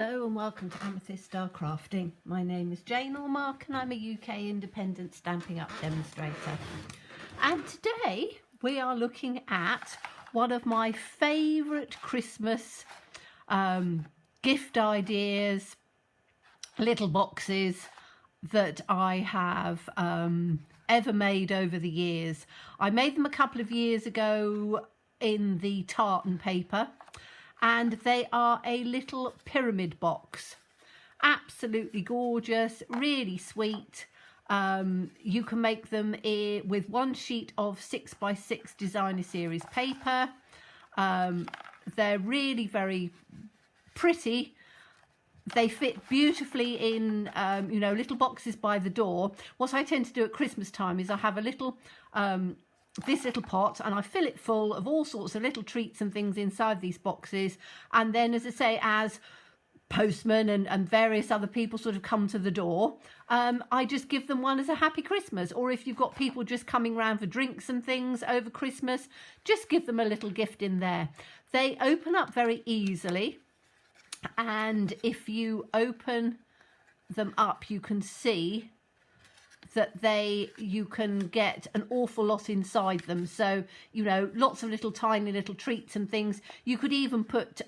Hello and welcome to Amethyst Star Crafting. My name is Jane Allmark and I'm a UK independent Stampin' Up demonstrator. And today we are looking at one of my favourite Christmas gift ideas, little boxes that I have ever made over the years. I made them a couple of years ago in the tartan paper, and they are a little pyramid box. Absolutely gorgeous, really sweet. You can make them with one sheet of 6x6 designer series paper. They're really very pretty. They fit beautifully in little boxes by the door. What I tend to do at Christmas time is I have a little this little pot and I fill it full of all sorts of little treats and things inside these boxes, and then, as I say, as postmen and various other people sort of come to the door, I just give them one as a happy Christmas. Or if you've got people just coming round for drinks and things over Christmas, just give them a little gift in there. They open up very easily, and if you open them up you can see that you can get an awful lot inside them. So, lots of little tiny little treats and things. You could even put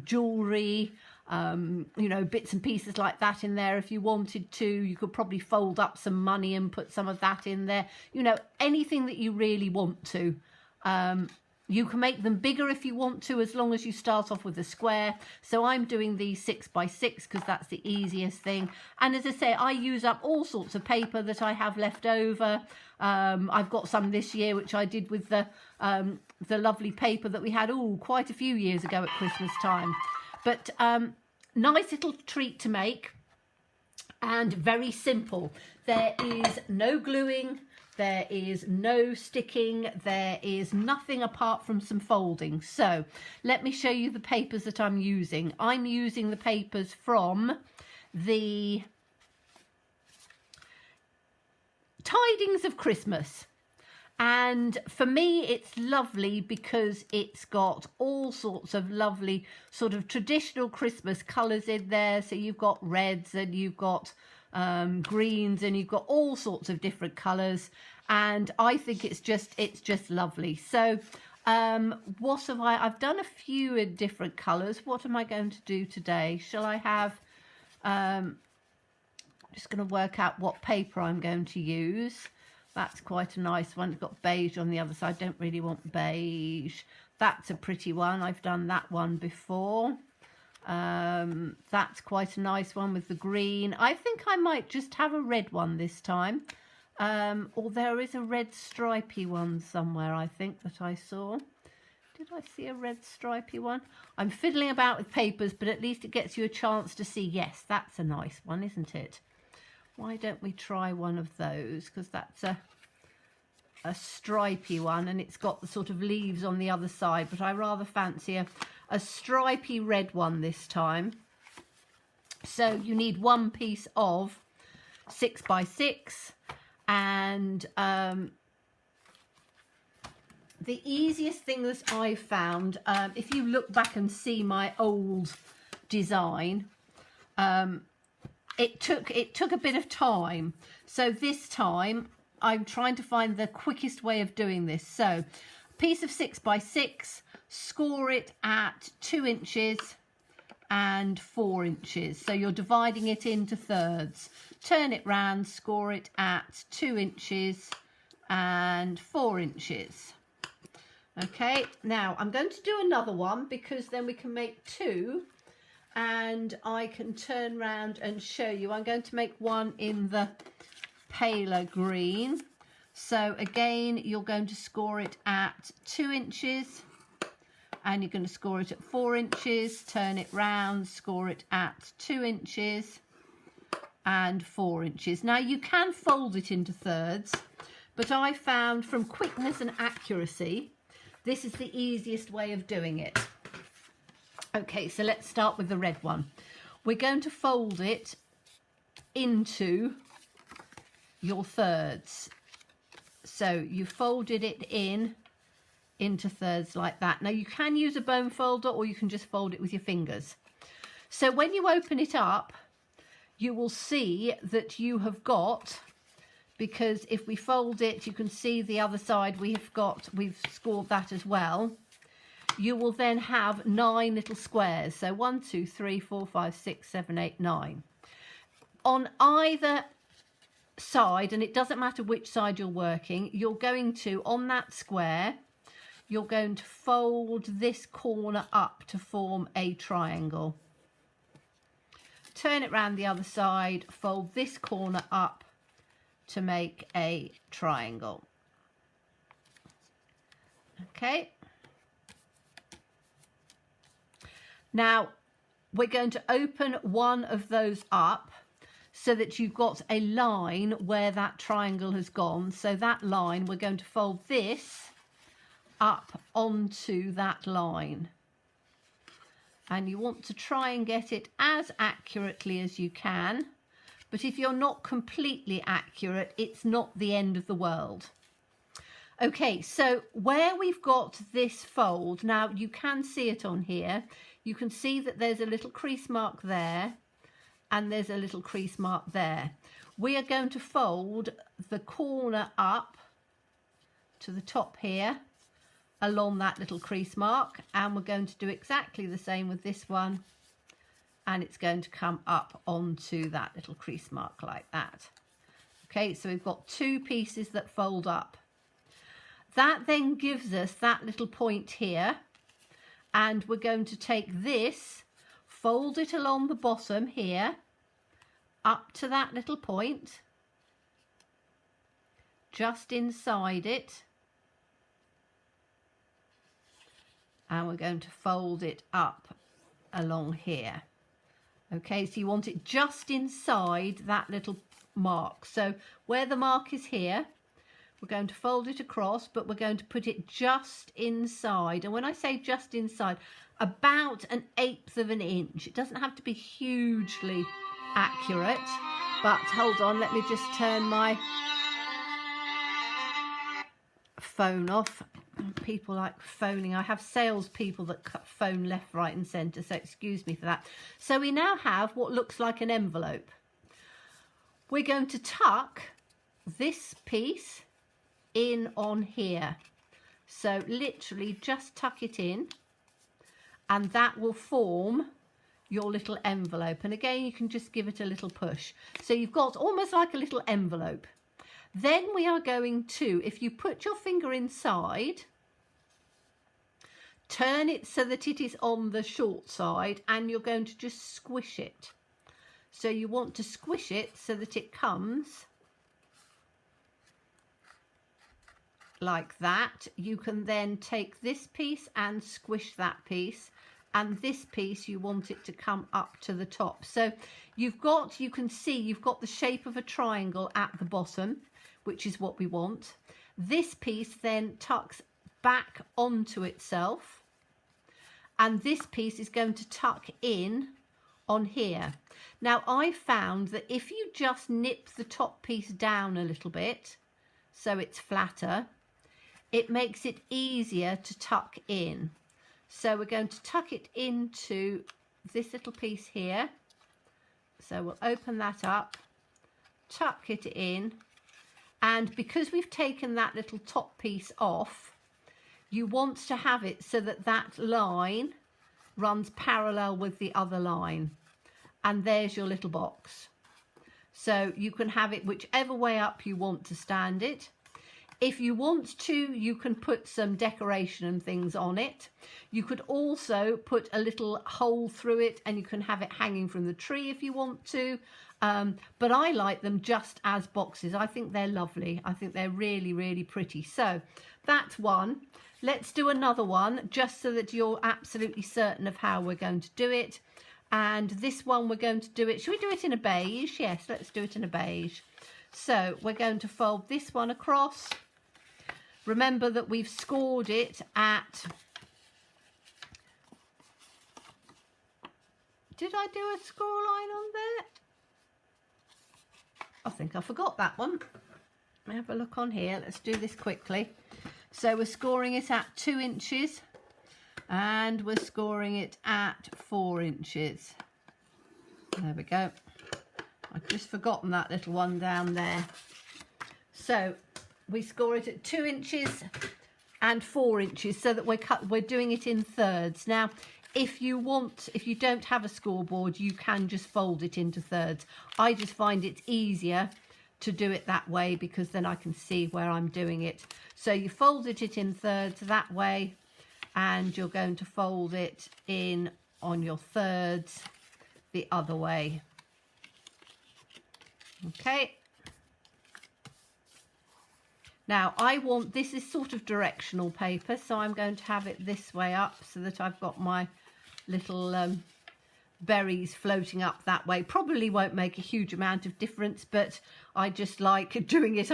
jewellery, bits and pieces like that in there if you wanted to. You could probably fold up some money and put some of that in there. Anything that you really want to. You can make them bigger if you want to, as long as you start off with a square. So I'm doing these 6x6 because that's the easiest thing. And as I say, I use up all sorts of paper that I have left over. I've got some this year, which I did with the lovely paper that we had quite a few years ago at Christmas time. But nice little treat to make, and very simple. There is no gluing. There is no sticking, there is nothing apart from some folding. So let me show you the papers that I'm using. I'm using the papers from the Tidings of Christmas. And for me, it's lovely because it's got all sorts of lovely sort of traditional Christmas colours in there. So you've got reds and you've got greens and you've got all sorts of different colours, and I think it's just lovely. So what have I've done a few in different colours. What am I going to do today? Shall I have I'm just going to work out what paper I'm going to use. That's quite a nice one. It's got beige on the other side. Don't really want beige. That's a pretty one. I've done that one before. That's quite a nice one with the green. I think I might just have a red one this time. Or there is a red stripy one somewhere, I think, that I saw. Did I see a red stripy one? I'm fiddling about with papers, but at least it gets you a chance to see. Yes, that's a nice one, isn't it? Why don't we try one of those? Because that's a stripy one, and it's got the sort of leaves on the other side, but I rather fancy a stripy red one this time. So you need one piece of 6x6, and the easiest thing that I found, if you look back and see my old design, it took a bit of time. So this time I'm trying to find the quickest way of doing this. So a piece of 6x6, score it at 2 inches and 4 inches. So you're dividing it into thirds. Turn it round, score it at 2 inches and 4 inches. Okay, now I'm going to do another one because then we can make two, and I can turn round and show you. I'm going to make one in the paler green. So again, you're going to score it at 2 inches, and you're going to score it at 4 inches, turn it round, score it at 2 inches and 4 inches. Now you can fold it into thirds, but I found from quickness and accuracy, this is the easiest way of doing it. Okay, so let's start with the red one. We're going to fold it into your thirds. So you folded it into thirds like that. Now you can use a bone folder, or you can just fold it with your fingers. So when you open it up, you will see that you have got, because if we fold it, you can see the other side we've scored that as well. You will then have 9 little squares. So 1, 2, 3, 4, 5, 6, 7, 8, 9. On either side, and it doesn't matter which side you're working, you're going to, on that square, you're going to fold this corner up to form a triangle. Turn it round the other side, fold this corner up to make a triangle. Okay. Now we're going to open one of those up so that you've got a line where that triangle has gone. So that line, we're going to fold this up onto that line. And you want to try and get it as accurately as you can. But if you're not completely accurate, it's not the end of the world. Okay, so where we've got this fold, now you can see it on here. You can see that there's a little crease mark there and there's a little crease mark there. We are going to fold the corner up to the top here along that little crease mark, and we're going to do exactly the same with this one, and it's going to come up onto that little crease mark like that. Okay, so we've got 2 pieces that fold up. That then gives us that little point here, and we're going to take this, fold it along the bottom here up to that little point, just inside it, and we're going to fold it up along here. Okay, so you want it just inside that little mark. So where the mark is here, we're going to fold it across, but we're going to put it just inside. And when I say just inside, about 1/8 of an inch. It doesn't have to be hugely accurate, but hold on, let me just turn my phone off. People like phoning. I have salespeople that phone left, right and centre, so excuse me for that. So we now have what looks like an envelope. We're going to tuck this piece in on here. So literally just tuck it in, and that will form your little envelope. And again, you can just give it a little push. So you've got almost like a little envelope. Then we are going to, if you put your finger inside, turn it so that it is on the short side, and you're going to just squish it. So you want to squish it so that it comes like that. You can then take this piece and squish that piece, and this piece you want it to come up to the top. So you've got, you can see you've got the shape of a triangle at the bottom, which is what we want. This piece then tucks back onto itself, and this piece is going to tuck in on here. Now I found that if you just nip the top piece down a little bit so it's flatter, it makes it easier to tuck in. So we're going to tuck it into this little piece here. So we'll open that up, tuck it in, and because we've taken that little top piece off, you want to have it so that that line runs parallel with the other line. And there's your little box. So you can have it whichever way up you want to stand it. If you want to, you can put some decoration and things on it. You could also put a little hole through it, and you can have it hanging from the tree if you want to. But I like them just as boxes. I think they're lovely. I think they're really, really pretty. So that's one. Let's do another one just so that you're absolutely certain of how we're going to do it. And this one we're going to do it, should we do it in a beige? Yes, let's do it in a beige. So we're going to fold this one across. Remember that we've scored it at, did I do a score line on there? I think I forgot that one. Let me have a look on here. Let's do this quickly. So we're scoring it at 2 inches and we're scoring it at 4 inches. There we go. I've just forgotten that little one down there. So we score it at 2 inches and 4 inches, so that we're doing it in thirds. Now, if you don't have a scoreboard, you can just fold it into thirds. I just find it's easier to do it that way because then I can see where I'm doing it. So you folded it in thirds that way, and you're going to fold it in on your thirds the other way. Okay. Now this is sort of directional paper, so I'm going to have it this way up so that I've got my little berries floating up that way. Probably won't make a huge amount of difference, but I just like doing it.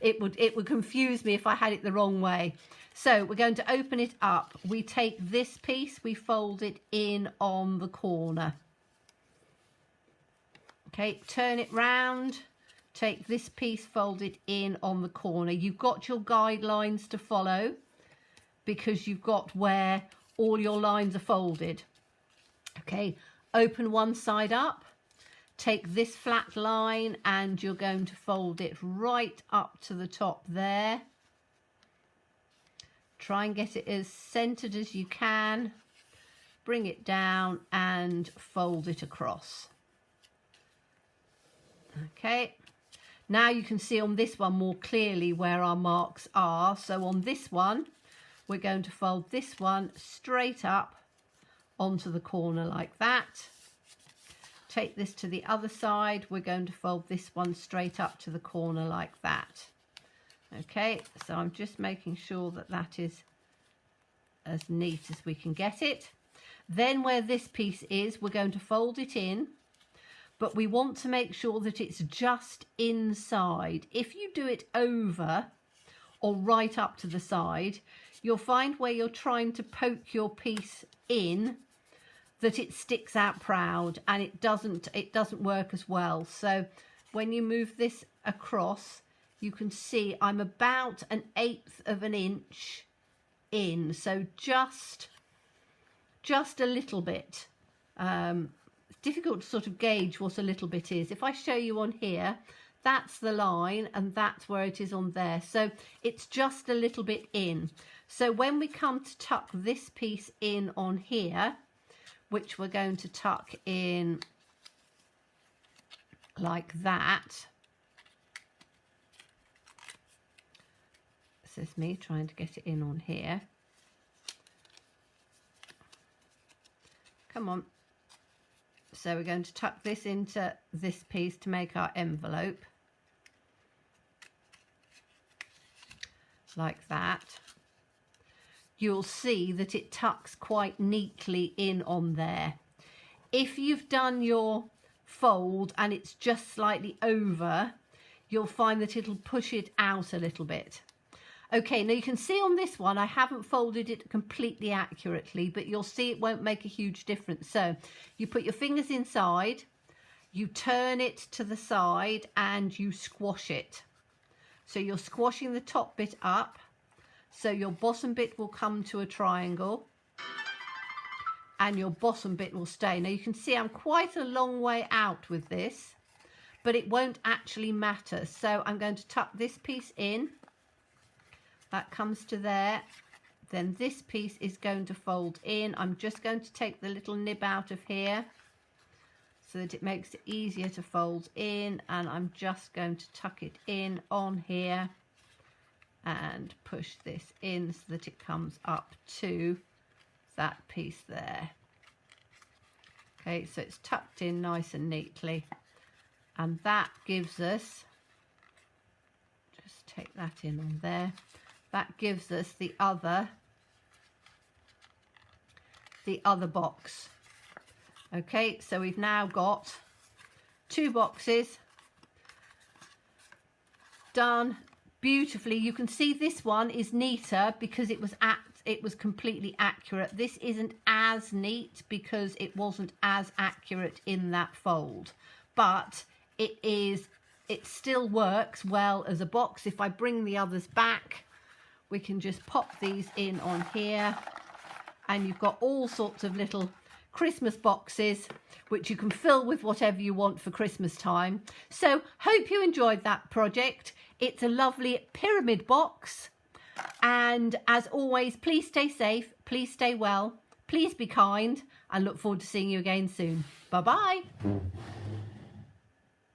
It would confuse me if I had it the wrong way. So we're going to open it up. We take this piece, we fold it in on the corner. Okay, turn it round, take this piece, fold it in on the corner. You've got your guidelines to follow because you've got where all your lines are folded. Okay, open one side up, take this flat line and you're going to fold it right up to the top there. Try and get it as centered as you can. Bring it down and fold it across. Okay, now you can see on this one more clearly where our marks are. So on this one, we're going to fold this one straight up onto the corner like that. Take this to the other side, we're going to fold this one straight up to the corner like that. Okay, so I'm just making sure that that is as neat as we can get it. Then where this piece is, we're going to fold it in, but we want to make sure that it's just inside. If you do it over or right up to the side, you'll find where you're trying to poke your piece in that it sticks out proud and it doesn't work as well. So when you move this across, you can see I'm about 1/8 of an inch in, so just a little bit. It's difficult to sort of gauge what a little bit is. If I show you on here, that's the line and that's where it is on there. So it's just a little bit in. So when we come to tuck this piece in on here, which we're going to tuck in like that. This is me trying to get it in on here. Come on. So we're going to tuck this into this piece to make our envelope. Like that. You'll see that it tucks quite neatly in on there. If you've done your fold and it's just slightly over, you'll find that it'll push it out a little bit. Okay, now you can see on this one, I haven't folded it completely accurately, but you'll see it won't make a huge difference. So you put your fingers inside, you turn it to the side and you squash it. So you're squashing the top bit up. So your bottom bit will come to a triangle and your bottom bit will stay. Now you can see I'm quite a long way out with this, but it won't actually matter. So I'm going to tuck this piece in. That comes to there. Then this piece is going to fold in. I'm just going to take the little nib out of here so that it makes it easier to fold in. And I'm just going to tuck it in on here and push this in so that it comes up to that piece there. Okay, so it's tucked in nice and neatly. And that gives us, just take that in on there. That gives us the other box. Okay, so we've now got 2 boxes done beautifully. You can see this one is neater because it was completely accurate. This isn't as neat because it wasn't as accurate in that fold, but it still works well as a box. If I bring the others back, we can just pop these in on here and you've got all sorts of little Christmas boxes, which you can fill with whatever you want for Christmas time. So hope you enjoyed that project. It's a lovely pyramid box. And as always, please stay safe, please stay well, please be kind, and look forward to seeing you again soon. Bye-bye.